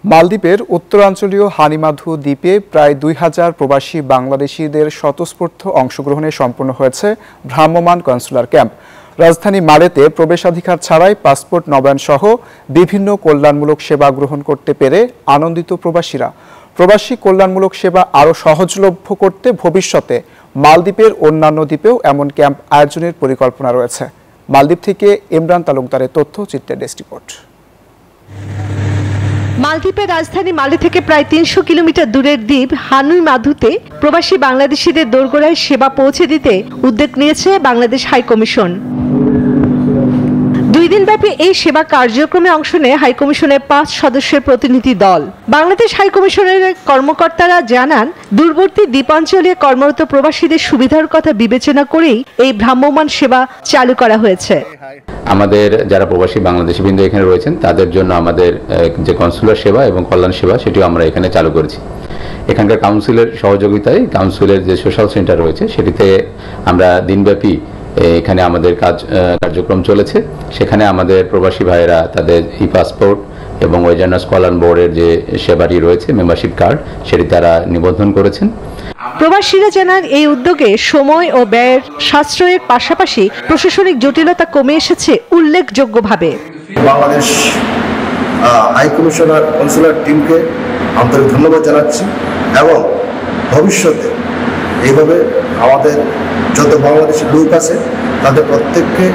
মালদ্বীপের উত্তরাঞ্চলীয় হানিমাধু দ্বীপে প্রায় ২,০০০ প্রবাসী বাংলাদেশিদের স্বতঃস্ফূর্ত অংশগ্রহণে সম্পন্ন হয়েছে ভ্রাম্যমাণ কনসুলার ক্যাম্প। রাজধানী মালেতে প্রবেশাধিকার ছাড়াই পাসপোর্ট নবায়ন সহ বিভিন্ন কল্যাণমূলক সেবা গ্রহণ করতে পেরে আনন্দিত প্রবাসীরা। প্রবাসী কল্যাণমূলক সেবা আরও সহজলভ্য করতে ভবিষ্যতে মালদ্বীপের অন্যান্য দ্বীপেও এমন ক্যাম্প আয়োজনের পরিকল্পনা রয়েছে। মালদ্বীপ থেকে ইমরান তালুকদারের তথ্যচিত্রের ডেস্ক রিপোর্ট। মালদ্বীপের রাজধানী মালে থেকে প্রায় ৩০০ কিলোমিটার দূরের দ্বীপ হানিমাধুতে প্রবাসী বাংলাদেশিদের দোরগোড়ায় সেবা পৌঁছে দিতে উদ্যোগ নিয়েছে বাংলাদেশ হাইকমিশন। ২ দিনব্যাপী এই সেবা কার্যক্রমে অংশ নেয় হাইকমিশনের ৫ সদস্যের প্রতিনিধি দল। বাংলাদেশ হাইকমিশনের কর্মকর্তারা জানান, দূরবর্তী দ্বীপাঞ্চলে কর্মরত প্রবাসীদের সুবিধার কথা বিবেচনা করেই এই ভ্রাম্যমাণ সেবা চালু করা হয়েছে। আমাদের যারা প্রবাসী বাংলাদেশি বৃন্দ এখানে রয়েছেন তাদের জন্য আমাদের যে কনসুলার সেবা এবং কল্যাণ সেবা সেটিও আমরা এখানে চালু করেছি। এখানকার কাউন্সিলের সহযোগিতায় কাউন্সিলের যে সোশ্যাল সেন্টার রয়েছে সেটিতে আমরা দিনব্যাপী এখানে আমাদের কার্যক্রম চলেছে। সেখানে আমাদের প্রবাসী ভাইয়েরা তাদের ই পাসপোর্ট এবং ওয়েজার্নার্স কল্যাণ বোর্ডের যে সেবাটি রয়েছে মেম্বারশিপ কার্ড সেটি তারা নিবন্ধন করেছেন। প্রবাসীরা জানান, এই উদ্যোগে সময় ও ব্যয়ের সাশ্রয়ের পাশাপাশি প্রশাসনিক জটিলতা কমে এসেছে উল্লেখযোগ্যভাবে। বাংলাদেশ হাইকমিশনার কনসুলার টিমকে আন্তরিক ধন্যবাদ জানাচ্ছি এবং ভবিষ্যতে এইভাবে আমাদের যত বাংলাদেশের লোক আছে তাদের প্রত্যেককে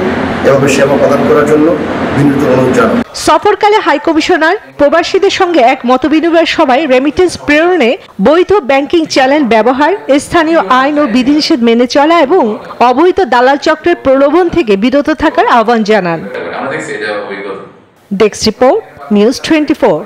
এভাবে সেবা প্রদান করার জন্য বিনীত অনুরোধ জানাই। সফরকালে হাইকমিশনার প্রবাসীদের সঙ্গে এক মতবিনিময় সভায় রেমিটেন্স প্রেরণে বৈধ ব্যাংকিং চ্যানেল ব্যবহার, স্থানীয় আইন ও বিধিনিষেধ মেনে চলা এবং অবৈধ দালাল চক্রের প্রলোভন থেকে বিরত থাকার আহ্বান জানান। Desk report, news 24।